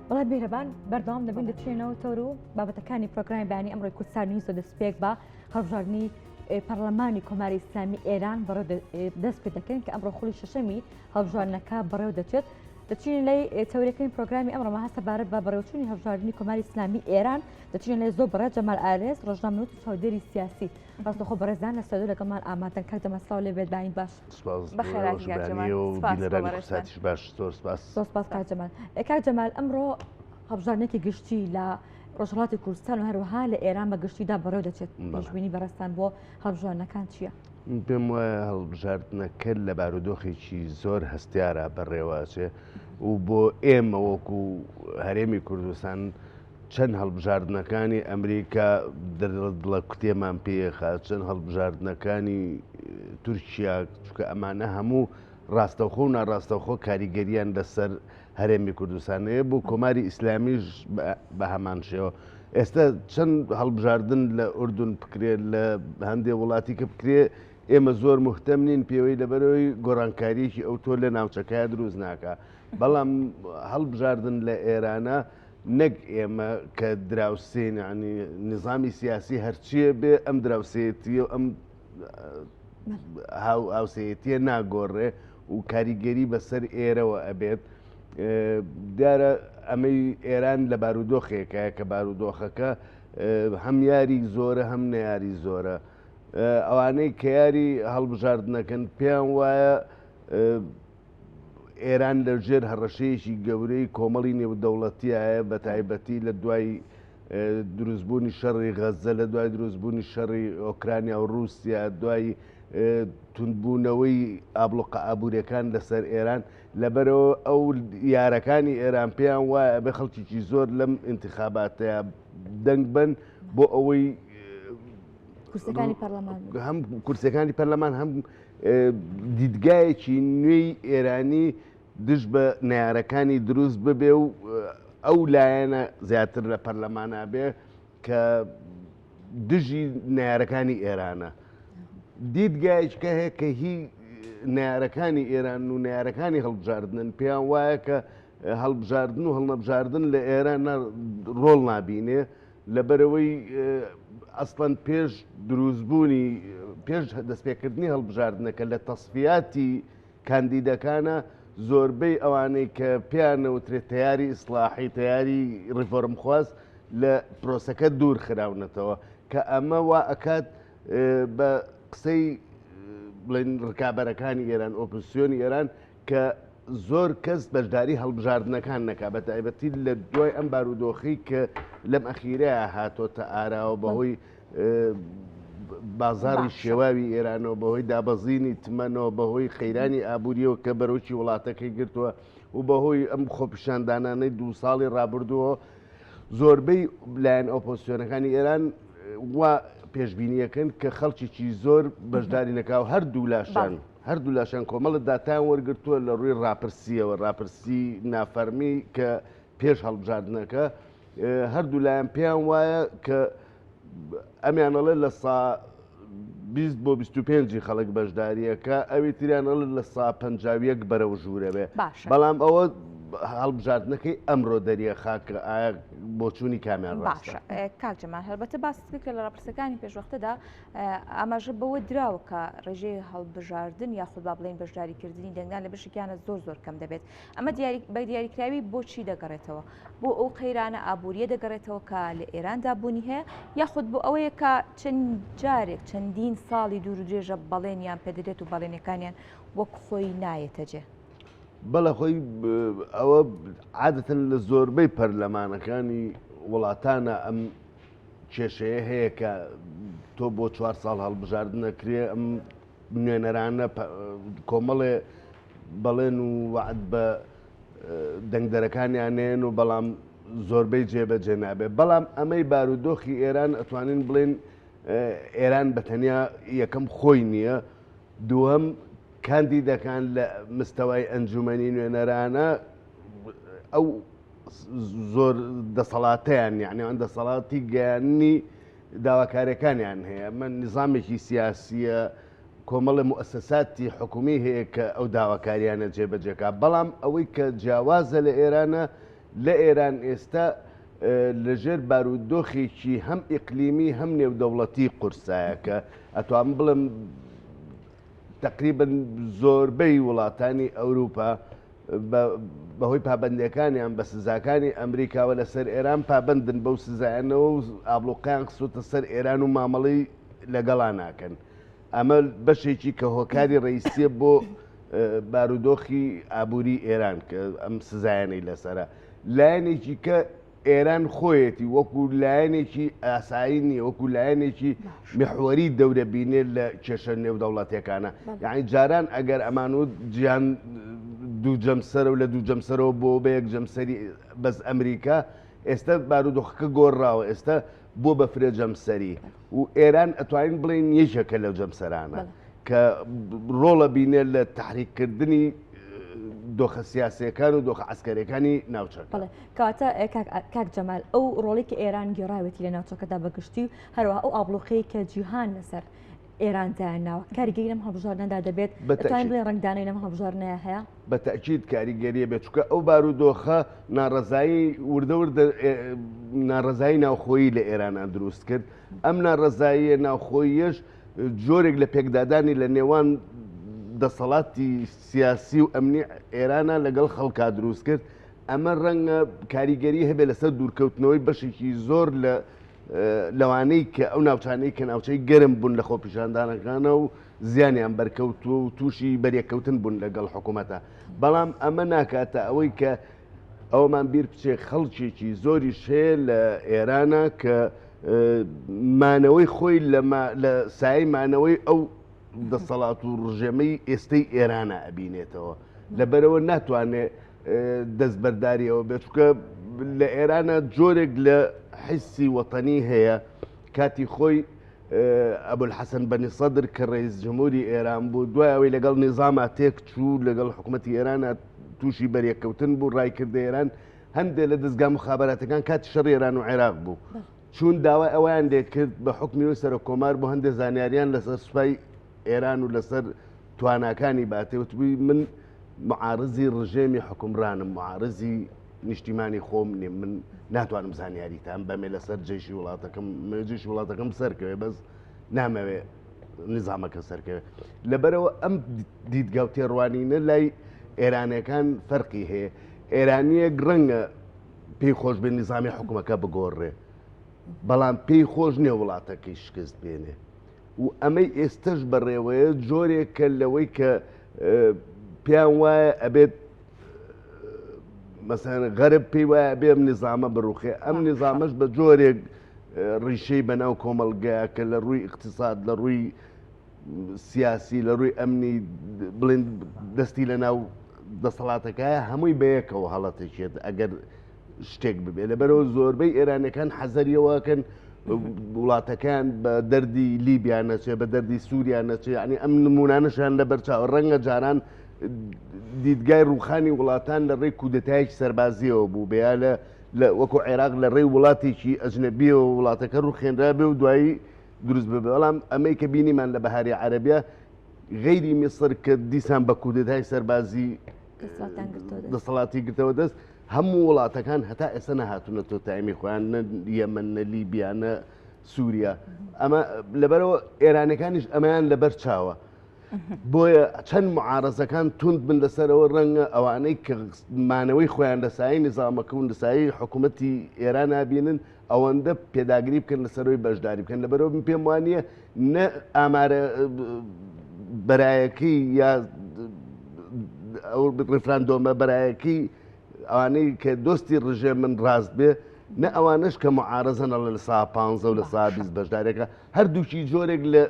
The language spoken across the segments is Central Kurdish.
وڵای بێرەبان بەردەوام دەبین دەچێنەوە تۆر و بابەتەکانی پرۆگرامی بەیانی ئەمڕۆی کوردستانی زۆر دەستپێک بە هەڵبژاردننی پەرلەمانی کۆماری ئیسلامی ئێران بەڕێو دەست پێ دەکەن کە ئەمڕۆ خوڵی شەشەمی هەڵبژاردنەکە بەڕێو دەچێت. دەچین لای تەورەکەی پرۆگرامی ئەمڕۆمە هەستە بارەت بە بەڕێوچوونی هەڵبژاردننی کۆماری ئیسلامی ئێران دەچین لای زۆر بەڕێ جەمال ئارێز ڕۆژنامەنووس و چاودێری سیاسی. ڕاستەخۆ بەڕێزان لە سەدۆ لەگەڵمان ئامادەن کاک جەمال سڵاو لێ بێت باین باش. سپاس کاک جەمال. کاک جەمال ئەمڕۆ هەڵبژاردنێکی گشتی لە ڕۆژهەڵاتی کوردستان و هەروەها لە ئێران بە گشتیدا بەڕێو دەچێت. پێشبینی بەڕێستان بۆ هەڵبژاردنەکان چییە؟ پێم وایە هەڵبژاردنەکە لە بارودۆخێکی زۆر هەستیارە بەڕێوەچێ و بۆ ئێمە وەکو هەرێمی کوردستان چەند هەڵبژاردنەکانی ئەمریکا دڵە کوتێمان پێخات، چەند هەڵبژاردنەکانی تورکیا، چونکە ئەمانە هەموو ڕاستەوخۆ و ناڕاستەوخۆ کاریگەریان لەسەر هەرێمی کوردستانەیە بۆ کۆماری ئیسلامیش بە هەمان شێوە. ئێستا چەند هەڵبژاردن لە ئوردون بکرێت، لە هەندێک وڵاتی کە بکرێت، ئێمە زۆر مهتەم نین پێوەی لەبەرەوەی گۆڕانکاریەکی ئەو تۆ لە ناوچەکەیە دروست ناکە. بەڵام هەڵبژاردن لە ئێرانە نەک ئێمە کە دراوسێن، ینی نظامی سیاسی هەرچیە بێ ئەم دراوسێتیە و ئەم هاوسەیەتیە ناگۆڕێ و کاریگەری بەسەر ئێرەوە ئەبێت. دیارە ئەمەی ئێران لە بارودۆخێکە کە بارودۆخەکە هەم یاری زۆرە هەم نەیاری زۆرە. ئەوانەی کە یاری هەڵبژاردنەکەن پێیان وایە ئێران لەژێر هەڕەشەیەکی گەورەی کۆمەڵی نێودەوڵەتیایە، بە تایبەتی لە دوای دروستبوونی شەڕی غەزە، لە دوای دروستبوونی شەڕی ئۆکرانیا و رووسیا، دوای توندبوونەوەی ئابلوقە ئابوووریەکان لەسەر ئێران، لەبەرەوە ئەو یارەکانی ئێران پێیان وایە بە خەڵکیی زۆر لەم ئینتیخاباتەیە دەنگ بن بۆ ئەوەی هەم کورسەکانی پەرلەمان هەم دیدگایەکی نوێی ئێرانی دژ بە نارەکانی دروست ببێ و ئەو لایەنە زیاتر لە پەرلەمانە بێ کە دژی نارەکانی ئێرانە. دیدگایشکە هەیە کە هی نارەکانی ئێران و نارەکانی هەڵبژاردنن پێیان وایە کە هەڵبژاردن و هەڵنەبژاردن لە ئێران ڕۆڵ نابینێ، لەبەرەوەی ئەسڵەن پێش دروستبوونی پێش دەستپێکردنی هەڵبژاردنەکە لە تەسفیاتی کاندیدەکانە زۆربەی ئەوانەی کە پێیانەوترێت تەیاری ئیسلاحی، تەیاری ڕیفۆرمخواست لە پرۆسەکە دوور خراونەتەوە، کە ئەمە وا ئەکات بە قسەی بڵێن ڕکابەرەکانی ئێران، ئۆپۆزیسیۆنی ئێران، کە زۆر کەس بەشداری هەڵبژاردنەکان نەکا، بە تایبەتی لە دوای ئەم بارودۆخی کە لەم ئەخیرەیە هاتۆتە ئاراوە بەهۆی بازاری شێواوی ئێرانەوە، بەهۆی دابەزینی تمەنەوە، بەهۆی قەیرانی ئابوووریەوە کە بەرەوکی وڵاتەکەی گرتووە و بەهۆی ئەم خۆپیشاندانانەی 2 ساڵی ڕابردووە. زۆربەی لایەن ئۆپۆزیسیۆنەکانی ئێران وا پێشبینیەکەن کە خەڵکیی زۆر بەشداری نەکاو. هەردوو لاشان کۆمەڵە داتان وەرگرتووە لە ڕووی ڕاپرسیەوە، ڕاپرسی نافەرمی کە پێش هەڵبژاردنەکە. هەردوو لایەن پێیان وایە کە ئەمیانەڵێ لە سا 20 بۆ 25 خەڵک بەشداریەکە، ئەوی تریانەڵێ لە سا 50 بەرەو ژوورە بێ. بەڵام ئەوە هەڵبژاردنەکەی ئەمڕۆ دەریە خاکە ئایا بۆچوونی کامیان باشە. کاک جەمال هەلبەتە باست کرد لە ڕاپرسەکانی پێشوەختەدا ئاماژە بەوە دراوە کە ڕێژەی هەڵبژاردن یاخود با بڵێن بەشداریکردنی دەنگدان لە بەشێکیانە زۆر کەم دەبێت. ئەمە بە دیاریکراوی بۆچی دەگەڕێتەوە؟ بۆ ئەو قەیرانە ئابووریە دەگەڕێتەوە کە لە ئێراندا بوونی هەیە، یاخود بۆ ئەوەیە کە چەند جارێک چەندین ساڵی دوور و درێژە بەڵێنیان پێدەدێت و بەڵێنەکانیان وەک خۆی نایەتە جێ؟ بەڵە خۆی ئەوە عادەتەن لە زۆربەی پەرلەمانەکانی وڵاتانە ئەم کێشەیە هەیە کە تۆ بۆ 4 ساڵ هەڵبژاردن نەکرێ. ئەم نوێنەرانە کۆمەڵێ بەڵێن و وعد بە دەنگدەرەکانیانێن و بەڵام زۆربەی جێبەجێ نابێت. بەڵام ئەمەی بارودۆخی ئێران ئەتوانین بڵێن ئێران بەتەنیا یەکەم خۆی نییە، دووەم کاندیدەکان لە مستەوای ئەنجومەنی نوێنەرانە ئەو زۆر دەسەڵاتیان، یعنی ئەوان دەسەڵاتی گەیاندنی داواکاریەکانیان هەیە. من نظامێکی سیاسیە، کۆمەڵی موسساتی حکومی هەیە کە ئەو داواکاریانە جێبەجێکا. بەڵام ئەوەی کە جیاوازە لە ئێرانە لە ئێران ئێستا لەژێر بارودۆخێکی هەم ئیقلیمی هەم نێودەوڵەتی قورسایە کە ئەتوانم بڵم تقریبا زۆربەی وڵاتانی ئەوروپا بەهۆی پابندەکانیان بە سزاکانی ئەمریکاوە لەسەر ئێران پابندن بەو سزایانەوە و ئابلوقیان خسوتە سەر ئێران و مامەڵی لەگەڵا ناکەن. ئەمە بەشێکی کە هۆکاری ڕئیسیە بۆ بارودۆخی ئابووری ئێران کە ئەم سزایانەی لەسرە. لایەنێکی کە ئێران خۆیەتی وەکو لایەنێکی ئاسایی نیە، وەکو لایەنێکی محوەری دەورە بینێ لە کێشە نێودەوڵەتیەکانە. یعنی جاران ئەگەر ئەمان و گیان دوو جەمسەرە و لە دوو جەمسەرەوە بۆ بە یەک جەمسەری بەس ئەمریکا، ئێستا بارودۆخەکە گۆڕاوە، ئێستا بۆ بە فرێ جەمسەری و ئێران ئەتوانین بڵین یەکێکە لەو جەمسەرانە کە ڕۆڵە بینێ لە تحریککردنی دۆخە سیاسیەکان و دۆخە عسکەریەکانی ناوچەکە. کاتە کاک جەمال ئەو ڕۆڵی کە ئێران گێڕاوێتی لە ناوچەکەدا بەگشتی و هەروەها ئەو ئابلوقەی کە جیهان لەسەر ئێراندایاناوە کاریگەری لەم هەڵبژاردنەدا دەبێت بەتوانین بڵێن ڕنگدانەی لەم هەڵبژاردنەیە هەیە؟ بە تەکید کاریگەریە بێت چونکە ئەو بارودۆخە ناڕەزایی وردەوردە ناڕەزایی ناوخۆیی لە ئێرانان دروست کرد. ئەم ناڕەزاییە ناوخۆییش جۆرێک لە پێکدادانی لە نێوان دەسەڵاتی سیاسی و ئەمنی ئێرانە لەگەڵ خەڵکا دروست کرد. ئەمە ڕەنگە کاریگەری هەبێت لەسەر دوورکەوتنەوەی بەشێکی زۆر لە لەوانەی کە ئەو ناوچانەی کە ناوچەی گەرم بوون لە خۆپیشاندانەکانە و زیانیان بەرکەوت و تووشی بەریەکەوتن بوون لەگەڵ حکوومەتە. بەڵام ئەمە ناکاتە ئەوەی کە ئەومان بیر بچێ خەڵکێکی زۆری شێ لە ئێرانە کە مانەوەی خۆی لە سای مانەوەی ئەو دەسەڵات و ڕژێمەی ئێستەی ئێرانە ئەبینێتەوە، لەبەرەوە ناتوانێت دەستبەرداریەوە بێت چونکە لە ئێرانە جۆرێک لە حیسی وەتەنی هەیە. کاتی خۆی ئەبولحەسەن بەنی سەدر کە ڕئیس جمهوری ئێران بوو، دوای ئەوەی لەگەڵ نظاما تێک چوو لەگەڵ حکوومەتی ئێرانە تووشی بەریەکەوتن بوو، ڕایکردە ئێران هەندێک لە دەستگا مخابراتەکان کاتی شەڕی ئێران و عێراق بوو، چون داوای ئەویان لێ کرد بە حکمیەوەی سەرۆک کۆمار بۆ هەندێک زانیاریان لەسەر سوپای ئێران و لەسەر تواناکانی باتێوتبووی من معارزی ڕژێمی حکومڕانم، معارزی نیشتیمانی خۆم نێ، من ناتوانم زانیاریتان بەمێ لەسەر جێشی وڵاتەکەم سەرکەوێ، بەس نامەوێ نظامەکە سەرکەوێ. لەبەرەوە ئەم دیدگا و تێڕوانینە لای ئێرانیەکان فەرقی هەیە. ئێرانیەک ڕەنگە پێی خۆش بێ نظامی حکوومەکە بگۆڕێ، بەڵام پێی خۆش نییە وڵاتەکەی شکست بێنێ و ئەمەی ئێستش بەڕێوەیە جۆرێکە لەوەی کە پێیان وایە ئەبێت مەسەن غەرب پێی وایە بێم نظامە بڕوخێ. ئەم نظامەش بە جۆرێک ڕیشەی بەناو کۆمەلگایە کە لە ڕووی اقتصاد، لە ڕووی سیاسی، لە ڕووی ئەمنی بڵێن دەستی لە ناو دەسەڵاتەکەیە هەمووی بەیەکەوە هەڵەتێکێت ئەگەر شتێک ببێ. لەبەرەوە زۆربەی ئێرانەکان حەزەریەوەکەن وڵاتەکان بە دەردی لیبیا نەچێ، بە دەردی سووریا نەچێ. ینی ئەم نمونانەشان لە بەرچاو ڕەنگە جاران دیدگای ڕوخانی وڵاتان لە ڕێی کودەتایەکی سەربازیەوە بوو، بیا لە وەکو عێراق لە ڕێی وڵاتێکی ئەجنەبیەوە وڵاتەکە ڕوخێنرا بێ و دوایی دروست ببێ. بەڵام ئەمەی کە بینیمان لە بەهاری عەرەبیە غەیری میسر کە دیسان بە کودەتای سەربازی دەسەڵاتی گرتەوە دەست، هەموو وڵاتەکان هەتا ئێستا نەهاتوونە تۆ تایمی خۆیان، نە یەمەن، نە لیبیا، نە سووریا. ئەمە لەبەرەوە ئێرانەکانیش ئەمەیان لەبەر چاوە. بۆیە چەند معارەزەکان توند بن لەسەرەوە ڕەنگە ئەوانەی کە مانەوەی خۆیان لەسایی نظامەکە و لەسایی حکوومەتی ئێران نابینن ئەوەندە پێداگری بکەن لەسەرەوەی بەشداری بکەن. لەبەرەوە پێم وانە نە ئامارە بەرایەکەی یا ئەو ڕفراندۆمە بەرایەکەی ئەوانەی کە دۆستی ڕژێ من ڕاست بێ، نە ئەوانش کە معارەزەنە لە سا 15 و لە سا 20 بەشدارێکە، هەردووکی جۆرێک لە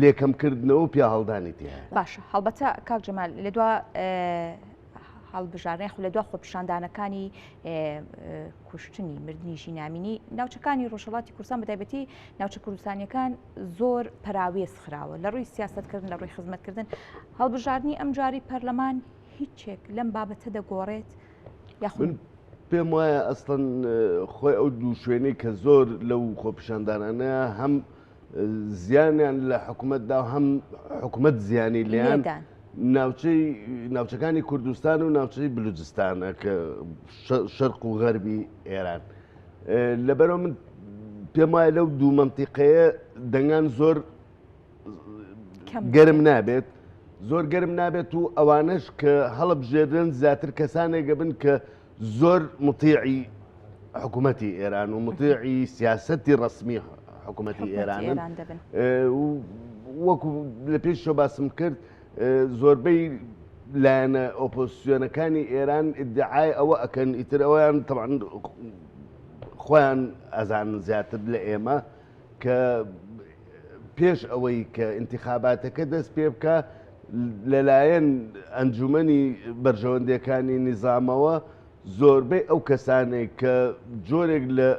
لێکەمکردنەوە و پیا هەڵدانی تێ. باشە، هەڵبەتە کاک جەمال لە دوا هەڵبژارنەی لە دوا خۆپیشاندانەکانی کوشتنی مردنی ژینامینی ناوچەکانی ڕۆژهەڵاتی کوردستان بەتایبەتی ناوچە کوردستانیەکان زۆر پەراوێز خراوە لە ڕووی سیاستکردن، لە ڕووی خزمەتکردن. هەڵبژاردننی ئەم جاری پەرلەمان هیچێک لەم بابەتە دەگۆڕێت یاخود پێم وایە ئەستن خۆی ئەو دوو شوێنەی کە زۆر لەو خۆپیشاندانانە هەم زیانیان لە حکوومەتدا و هەم حکوومەت زیانی لیان ناوچەکانی کوردستان و ناوچەی بلوچستانە کە شەرق و غەربی ئێران لەبەرەوە من پێم وایە لەو دوو مەنتیقەیە دەنگان زۆر گەرم نابێت زۆر گەرم نابێت و ئەوانش کە هەڵبژێردن زیاتر کەسانێکە بن کە زۆر مطیعی حکوومەتی ئێران و مطیعی سیاسەتی ڕسمی حکوومەتی ئێرانن وەکو لە پێشەوە باسم کرد زۆربەی لایەنە ئۆپۆزیسیۆنەکانی ئێران ئیدعای ئەوە ئەکەن ئیتر ئەویان طبعاً خۆیان ئەزانن زیاتر لە ئێمە کە پێش ئەوەی کە انتخاباتەکە دەست پێ بکە لەلایەن ئەنجومەنی بەرژەوەندەکانی نیزامەوە زۆربەی ئەو کەسانێک کە جۆرێک لە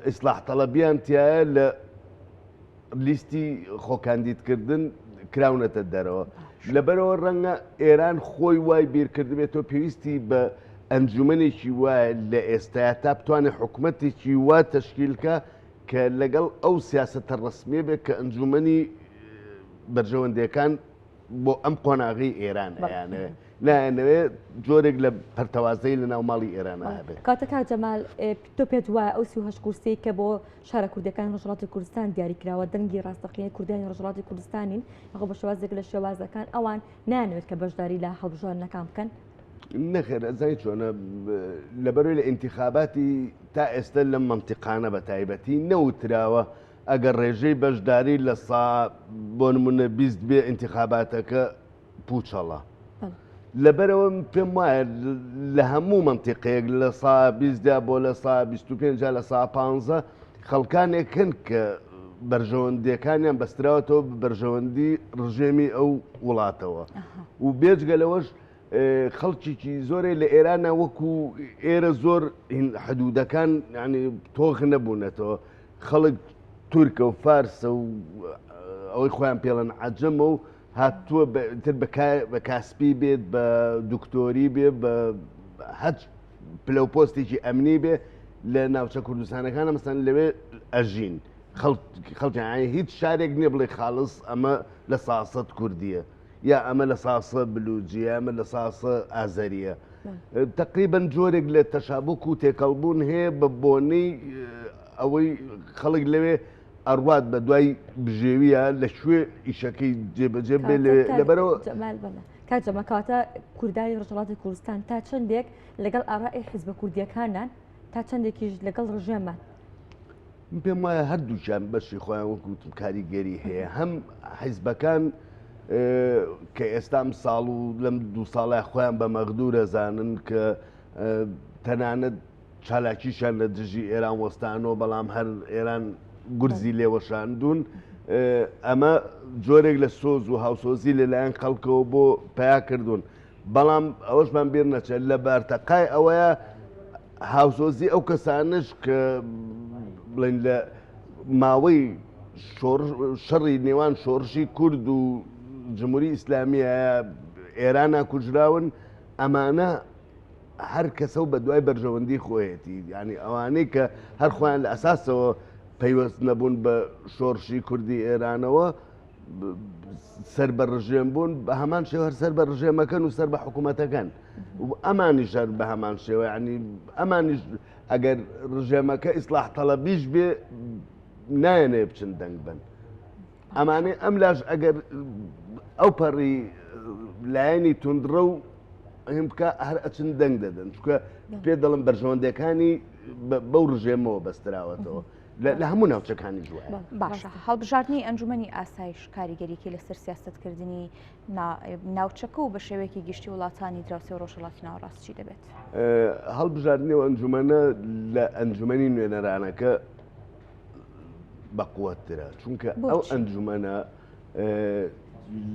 ئیسلاح تەڵەبیان تایە لە لیستی خۆکاندیدکردن کراونەتە دەرەوە لەبەرەوە ڕەنگە ئێران خۆی وای بیرکردبێتەوە پێویستی بە ئەنجومەنێکی وایە لە ئێستایا تا بتوانێت حکوومەتێکی وا تەشکیلکە کە لەگەڵ ئەو سیاسەتە ڕسمیە بێت کە ئەنجومەنی بەرژەوەندەکان بۆ ئەم قۆناغی ئێران ئەیانەوێت نایەنەوێت جۆرێک لە پەرتەوازەی لە ناو ماڵی ئێرانە هەبێت. کاتەکە جەمال تۆ پێت وایە ئەو 38 کورسی کە بۆ شارە کوردەکان ڕۆژهەڵاتی کوردستان دیاریکراوە دەنگی ڕاستەقینەی کوردانی ڕۆژهەڵاتی کوردستانین یاخۆ بە شێوازێک لە شێوازەکان ئەوان نانەوێت کە بەشداری لە هەڵبژاردنەکان بکەن؟ نەخێر ئەزای چۆنە لەبەرەوەی لە ئینتیخاباتی تا ئێستا لەم مەنتیقانە بە تایبەتی نەوتراوە ئەگەر ڕێژەی بەشداری لە سا بۆ نمونە 20 بێ ئینتیخاباتەکە پوچەڵە لەبەرەوە پێم وایە لە هەموو مەنتیقەیەک لە سا 20 بۆ لە سا 25 لە سا 15 خەڵکانێکن کە بەرژەوەندیەکانیان بەستراوەتەوە بەرژەوەندی ڕژێمی ئەو وڵاتەوە و بێجگە لەوەش خەڵکیی زۆرێ لە ئێرانە وەکو ئێرە زۆر حدودەکان ینی تۆخ نەبوونەتەوە خەڵک تورکە و فارسە و ئەوەی خۆیان پێڵەن عەجەمە و هاتووە تر بە کاسپی بێت بە دکتۆری بێ بە هەچ پلەپۆستێکی ئەمنی بێ لە ناوچە کوردستانەکانە مەسەن لەوێ ئەژین خەڵکیان هیچ شارێک نییە بڵێ خاڵس ئەمە لە ساسەت کوردیە یا ئەمە لە ساسە بلوجیە ئەمە لە ساسە ئازەریە تقریبەن جۆرێک لە تەشابوک و تێکەڵبوون هەیە بە بۆنەی ئەوەی خەڵک لەوێ ئەڕوات بە دوای بژێویە لە شوێ ئیشەکەی جێبەجێ بێ لەبەرەوە کاتجەمە کاتە کوردانی ڕۆژهەڵاتی کوردستان تا چەندێک لەگەڵ ئاڕای حیزبە کوردیەکانان تا چەندێکیش لەگەڵ ڕژێمان پێم وایە هەردووچیان بەشی خۆیان وەکوتم کاریگەری هەیە هەم حیزبەکان کە ئێستام ساڵ و لەم دوو ساڵای خۆیان بە مەغدوورە زانن کە تەنانەت چالاکیشان لە دژی ئێران وەستانەوە بەڵام هەر ئێران گورزی لێوەشاندون ئەمە جۆرێک لە سۆز و هاوسۆزی لەلایەن خەڵکەوە بۆ پیا کردوون بەڵام ئەوەشمان بیر نەچێت لە بەرتەقای ئەوەیە هاوسۆزی ئەو کەسانش کە بڵێن لە ماوەی شەڕی نێوان شۆڕشی کورد و جمهوری ئیسلامیە ئێرانە کوژراون ئەمانە هەر کەسە و بە دوای بەرژەوەندی خۆیەتی ینی ئەوانەی کە هەر خۆیان لە ئەساسەوە پەیوەست نەبوون بە شۆڕشی کوردی ئێرانەوە سەر بە ڕژێم بوون بە هەمان شێوە هەر سەر بە ڕژێمەکەن و سەر بە حکوومەتەکەن ئەمانیش هەر بە هەمان شێوە ینی ئەمانیش ئەگەر ڕژێمەکە ئیسلاح تەڵەبیش بێ نایەنێ بچن دەنگ بن ئەمانەی ئەم لاش ئەگەر ئەو پەڕی لایەنی توندڕە و هەم بکە هەر ئەچن دەنگ دەدەن چکە پێ دەڵم بەرژەوەندەکانی بەو ڕژێمەوە بەستراوەتەوە لە هەموو ناوچەکانی جوایە. باشە هەڵبژاردننی ئەنجومەنی ئاسایش کاریگەریکی لەسەر سیاستکردنی ناوچەکە و بە شێوەیەکی گشتی وڵاتانی دراوسێ و ڕۆژهەڵاتی ناوەڕاستی دەبێت. هەڵبژاردننی و ئەنجومەنە لە ئەنجومەنی نوێنەرانەکە بەقووەترە چونکە ئەو ئەنجومەنە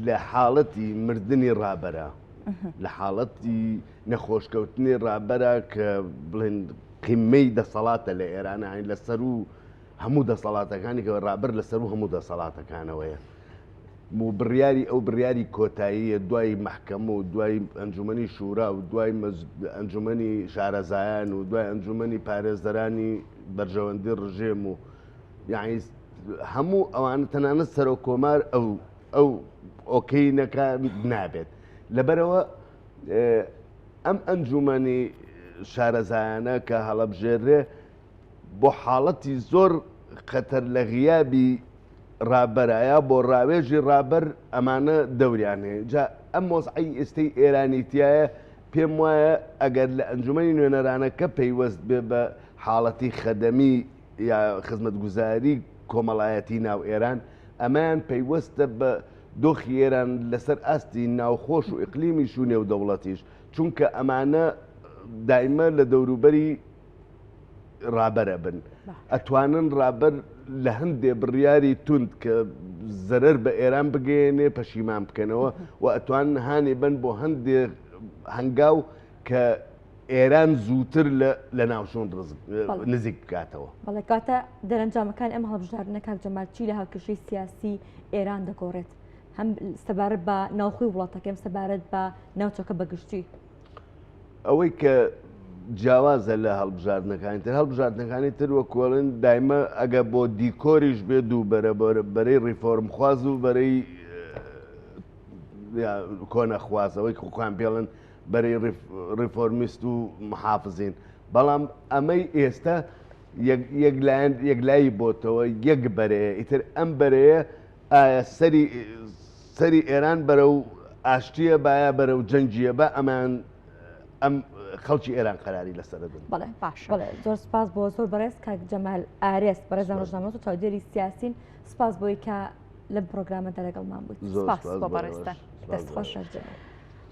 لە حاڵەتی مردنی ڕابەرە لە حاڵەتی نەخۆشکەوتنی ڕابەرە کە بڵێن قیمەی دەسەڵاتە لە ئێرانە لەسەر و هەموو دەسەڵاتەکانی کە ڕابەر لەسەر و هەموو دەسەڵاتەکانەوەیە و بڕیاری ئەو بڕیاری کۆتاییە دوای مەحکەمە و دوای ئەنجومەنی شورا و دوای ئەنجومەنی شارەزایان و دوای ئەنجومەنی پارێزەرانی بەرژەوەندی ڕژێم و یعنی هەموو ئەوانە تەنانەت سەرۆکۆمار ئەو ئۆکەینەکە نابێت لەبەرەوە ئەم ئەنجومەنی شارەزایانە کە هەڵەبژێرێ بۆ حاڵەتی زۆر خەتەر لە غیابی ڕابەرایە بۆ ڕاوێژی ڕابەر ئەمانە دەوریان هەیە جا ئەم مۆزعی ئێستەی ئێرانیتیایە پێم وایە ئەگەر لە ئەنجومەنی نوێنەرانەکە پەیوەست بێ بە حاڵەتی خەدەمی یا خزمەتگوزاری کۆمەڵایەتی ناو ئێران ئەمان پەیوەستە بە دۆخی ئێران لەسەر ئاستی ناوخۆش و ئیقلیمیش و نێودەوڵەتیش چونکە ئەمانە دائیمە لە دەوروبەری ڕابەرە بن ئەتوانن ڕابەر لە هەندێ بڕیاری تند کە زەرەر بە ئێران بگەێنێ پەشیمان بکەنەوە و ئەتوان هاانێ بن بۆ هەندێ هەنگاو کە ئێران زووتر لە ناوچۆن نزیک بکاتەوە. بەڵێ کاتە دەرەنجامەکان ئەم هەڵبژاردنە کاک جەمالچی لە هاوکێشەی سیاسی ئێران دەگۆڕێت هەم سەبارەت بە ناوخۆی وڵاتەکەم سەبارەت بە ناوچەکە بەگشتی ئەوەی کە جیاوازە لە هەڵبژاردنەکانی تر هەڵبژاردنەکانی تر وە کۆڵن دایمە ئەگە بۆ دیکۆریش بێت و بەرەی ڕیفۆرم خواز و بەرەی کۆنەخوازەوەی خوان پێڵن بەرەی ڕیفۆرمیست و محافزین بەڵام ئەمەی ئێستا یەکلایی بۆتەوە یەک بەرەیە ئیتر ئەم بەرەیە ئایا سەری ئێران بەرە و ئاشتیە باە بەرە و جەنجیە بە ئەمان ئەم خەڵکی ئێران قەراری لەسەردن. بەڵێ باش زۆر سپاس بۆ زۆر بەڕێز کاک جەمال ئارێست بەڕێزان ڕۆژنامە و چاودێری سیاسین سپاس بۆی کە لەم پرۆگرامەدا لەگەڵمان بوویت. سپاس بۆ بەڕێستان دەستخۆش.